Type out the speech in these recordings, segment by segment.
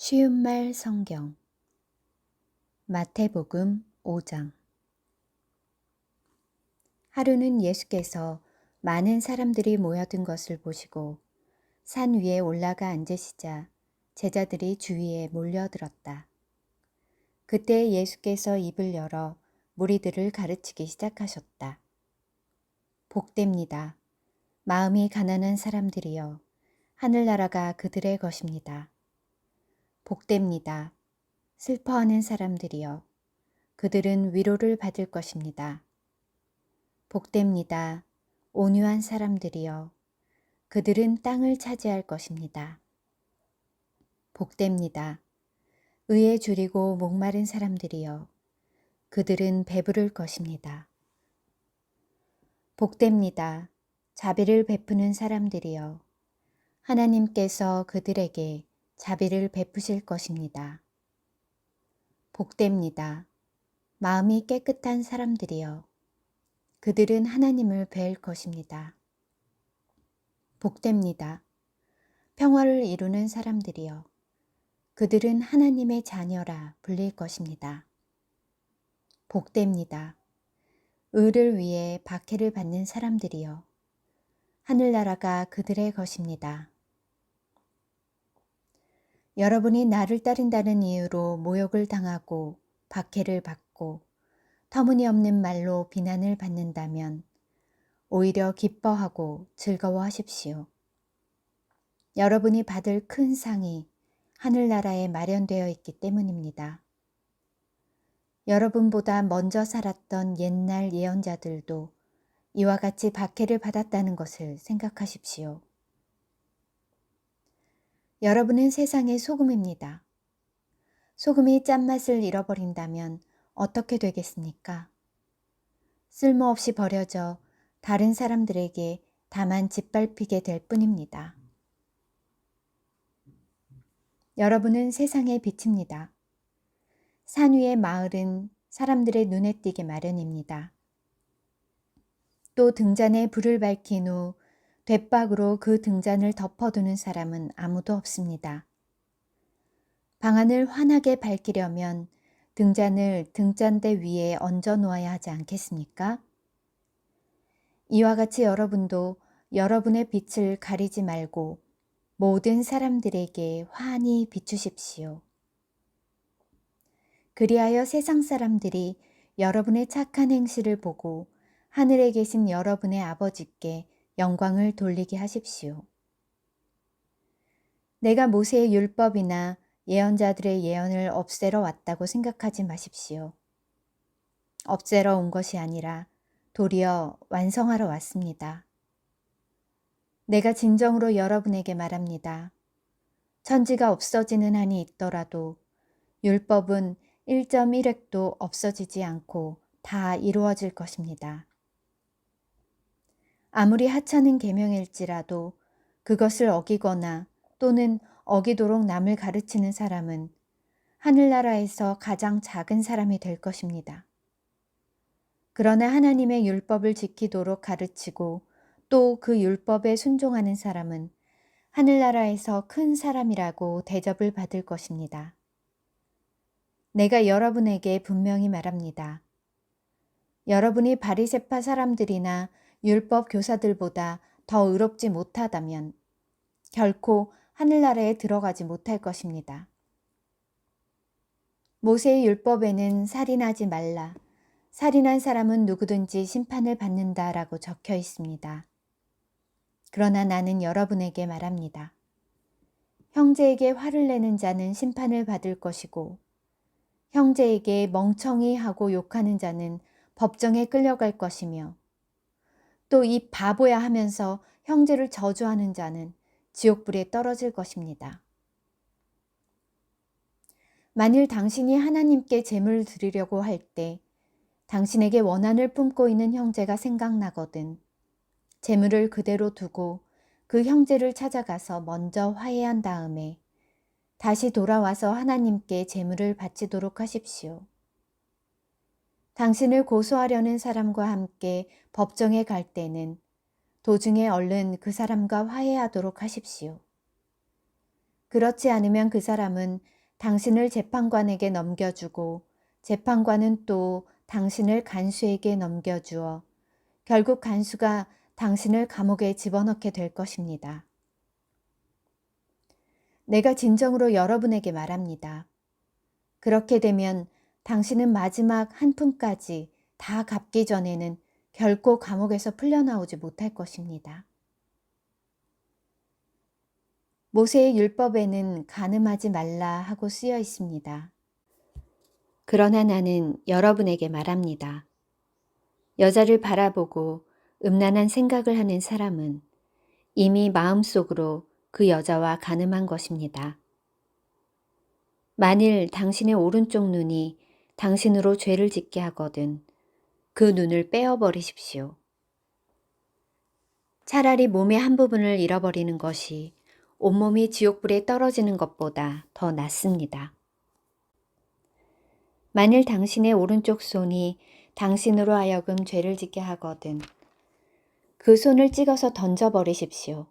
쉬운 말 성경 마태복음 5장. 하루는 예수께서 많은 사람들이 모여든 것을 보시고 산 위에 올라가 앉으시자 제자들이 주위에 몰려들었다. 그때 예수께서 입을 열어 무리들을 가르치기 시작하셨다. 복됩니다. 마음이 가난한 사람들이여, 하늘나라가 그들의 것입니다. 복됩니다. 슬퍼하는 사람들이여, 그들은 위로를 받을 것입니다. 복됩니다. 온유한 사람들이여, 그들은 땅을 차지할 것입니다. 복됩니다. 의에 줄이고 목마른 사람들이여, 그들은 배부를 것입니다. 복됩니다. 자비를 베푸는 사람들이여, 하나님께서 그들에게 자비를 베푸실 것입니다. 복됩니다. 마음이 깨끗한 사람들이여, 그들은 하나님을 뵐 것입니다. 복됩니다. 평화를 이루는 사람들이여, 그들은 하나님의 자녀라 불릴 것입니다. 복됩니다. 의를 위해 박해를 받는 사람들이여, 하늘나라가 그들의 것입니다. 여러분이 나를 따른다는 이유로 모욕을 당하고 박해를 받고 터무니없는 말로 비난을 받는다면 오히려 기뻐하고 즐거워하십시오. 여러분이 받을 큰 상이 하늘나라에 마련되어 있기 때문입니다. 여러분보다 먼저 살았던 옛날 예언자들도 이와 같이 박해를 받았다는 것을 생각하십시오. 여러분은 세상의 소금입니다. 소금이 짠맛을 잃어버린다면 어떻게 되겠습니까? 쓸모없이 버려져 다른 사람들에게 다만 짓밟히게 될 뿐입니다. 여러분은 세상의 빛입니다. 산 위의 마을은 사람들의 눈에 띄게 마련입니다. 또 등잔에 불을 밝힌 후 돛박으로 그 등잔을 덮어두는 사람은 아무도 없습니다. 방안을 환하게 밝히려면 등잔을 등잔대 위에 얹어 놓아야 하지 않겠습니까? 이와 같이 여러분도 여러분의 빛을 가리지 말고 모든 사람들에게 환히 비추십시오. 그리하여 세상 사람들이 여러분의 착한 행실을 보고 하늘에 계신 여러분의 아버지께 영광을 돌리게 하십시오. 내가 모세의 율법이나 예언자들의 예언을 없애러 왔다고 생각하지 마십시오. 없애러 온 것이 아니라 도리어 완성하러 왔습니다. 내가 진정으로 여러분에게 말합니다. 천지가 없어지는 한이 있더라도 율법은 1.1획도 없어지지 않고 다 이루어질 것입니다. 아무리 하찮은 계명일지라도 그것을 어기거나 또는 어기도록 남을 가르치는 사람은 하늘나라에서 가장 작은 사람이 될 것입니다. 그러나 하나님의 율법을 지키도록 가르치고 또 그 율법에 순종하는 사람은 하늘나라에서 큰 사람이라고 대접을 받을 것입니다. 내가 여러분에게 분명히 말합니다. 여러분이 바리새파 사람들이나 율법 교사들보다 더 의롭지 못하다면 결코 하늘나라에 들어가지 못할 것입니다. 모세의 율법에는 살인하지 말라, 살인한 사람은 누구든지 심판을 받는다라고 적혀 있습니다. 그러나 나는 여러분에게 말합니다. 형제에게 화를 내는 자는 심판을 받을 것이고 형제에게 멍청이 하고 욕하는 자는 법정에 끌려갈 것이며 또 이 바보야 하면서 형제를 저주하는 자는 지옥불에 떨어질 것입니다. 만일 당신이 하나님께 제물을 드리려고 할 때 당신에게 원한을 품고 있는 형제가 생각나거든 제물을 그대로 두고 그 형제를 찾아가서 먼저 화해한 다음에 다시 돌아와서 하나님께 제물을 바치도록 하십시오. 당신을 고소하려는 사람과 함께 법정에 갈 때는 도중에 얼른 그 사람과 화해하도록 하십시오. 그렇지 않으면 그 사람은 당신을 재판관에게 넘겨주고 재판관은 또 당신을 간수에게 넘겨주어 결국 간수가 당신을 감옥에 집어넣게 될 것입니다. 내가 진정으로 여러분에게 말합니다. 그렇게 되면 당신은 마지막 한 푼까지 다 갚기 전에는 결코 감옥에서 풀려나오지 못할 것입니다. 모세의 율법에는 간음하지 말라 하고 쓰여 있습니다. 그러나 나는 여러분에게 말합니다. 여자를 바라보고 음란한 생각을 하는 사람은 이미 마음속으로 그 여자와 간음한 것입니다. 만일 당신의 오른쪽 눈이 당신으로 죄를 짓게 하거든 그 눈을 빼어버리십시오. 차라리 몸의 한 부분을 잃어버리는 것이 온몸이 지옥불에 떨어지는 것보다 더 낫습니다. 만일 당신의 오른쪽 손이 당신으로 하여금 죄를 짓게 하거든 그 손을 찍어서 던져버리십시오.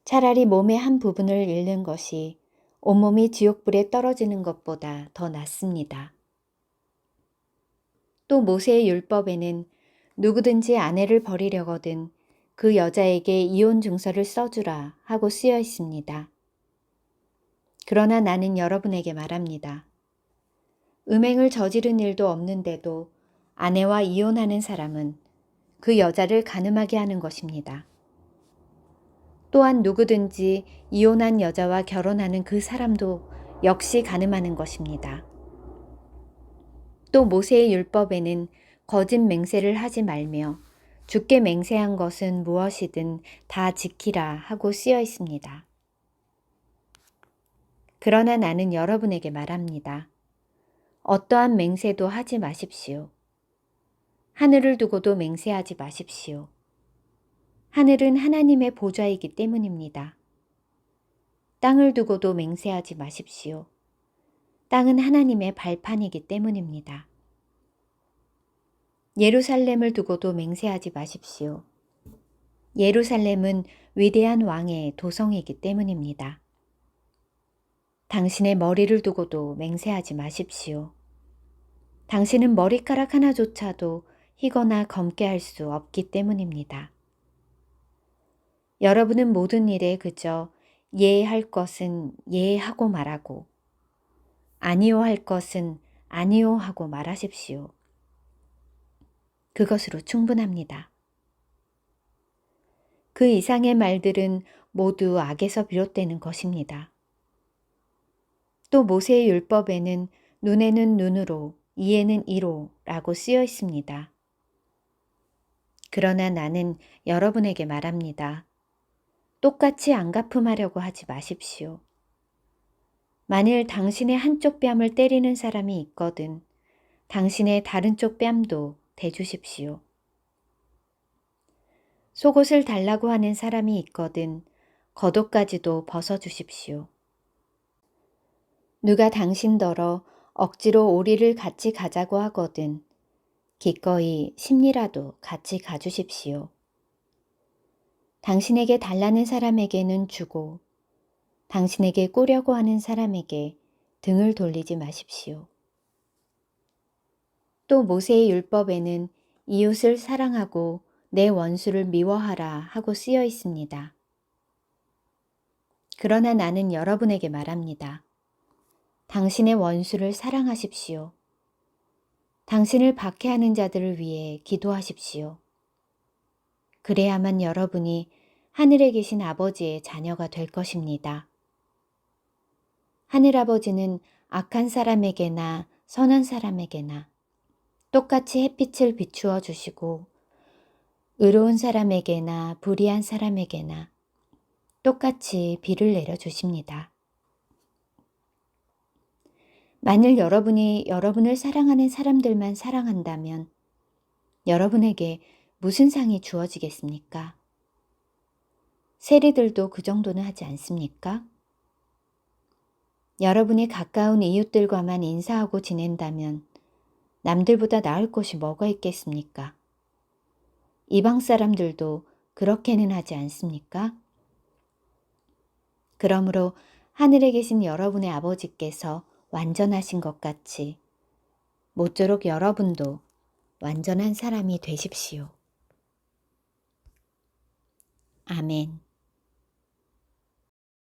차라리 몸의 한 부분을 잃는 것이 온몸이 지옥불에 떨어지는 것보다 더 낫습니다. 또 모세의 율법에는 누구든지 아내를 버리려거든 그 여자에게 이혼 증서를 써주라 하고 쓰여 있습니다. 그러나 나는 여러분에게 말합니다. 음행을 저지른 일도 없는데도 아내와 이혼하는 사람은 그 여자를 간음하게 하는 것입니다. 또한 누구든지 이혼한 여자와 결혼하는 그 사람도 역시 간음하는 것입니다. 또 모세의 율법에는 거짓 맹세를 하지 말며 주께 맹세한 것은 무엇이든 다 지키라 하고 쓰여 있습니다. 그러나 나는 여러분에게 말합니다. 어떠한 맹세도 하지 마십시오. 하늘을 두고도 맹세하지 마십시오. 하늘은 하나님의 보좌이기 때문입니다. 땅을 두고도 맹세하지 마십시오. 땅은 하나님의 발판이기 때문입니다. 예루살렘을 두고도 맹세하지 마십시오. 예루살렘은 위대한 왕의 도성이기 때문입니다. 당신의 머리를 두고도 맹세하지 마십시오. 당신은 머리카락 하나조차도 희거나 검게 할 수 없기 때문입니다. 여러분은 모든 일에 그저 예할 것은 예하고 말하고 아니요 할 것은 아니요 하고 말하십시오. 그것으로 충분합니다. 그 이상의 말들은 모두 악에서 비롯되는 것입니다. 또 모세의 율법에는 눈에는 눈으로, 이에는 이로 라고 쓰여 있습니다. 그러나 나는 여러분에게 말합니다. 똑같이 안갚음하려고 하지 마십시오. 만일 당신의 한쪽 뺨을 때리는 사람이 있거든 당신의 다른 쪽 뺨도 대주십시오. 속옷을 달라고 하는 사람이 있거든 겉옷까지도 벗어주십시오. 누가 당신더러 억지로 오리를 같이 가자고 하거든 기꺼이 심리라도 같이 가주십시오. 당신에게 달라는 사람에게는 주고 당신에게 꾸려고 하는 사람에게 등을 돌리지 마십시오. 또 모세의 율법에는 이웃을 사랑하고 내 원수를 미워하라 하고 쓰여 있습니다. 그러나 나는 여러분에게 말합니다. 당신의 원수를 사랑하십시오. 당신을 박해하는 자들을 위해 기도하십시오. 그래야만 여러분이 하늘에 계신 아버지의 자녀가 될 것입니다. 하늘아버지는 악한 사람에게나 선한 사람에게나 똑같이 햇빛을 비추어 주시고 의로운 사람에게나 불의한 사람에게나 똑같이 비를 내려 주십니다. 만일 여러분이 여러분을 사랑하는 사람들만 사랑한다면 여러분에게 무슨 상이 주어지겠습니까? 세리들도 그 정도는 하지 않습니까? 여러분이 가까운 이웃들과만 인사하고 지낸다면 남들보다 나을 곳이 뭐가 있겠습니까? 이방 사람들도 그렇게는 하지 않습니까? 그러므로 하늘에 계신 여러분의 아버지께서 완전하신 것 같이 모쪼록 여러분도 완전한 사람이 되십시오. 아멘.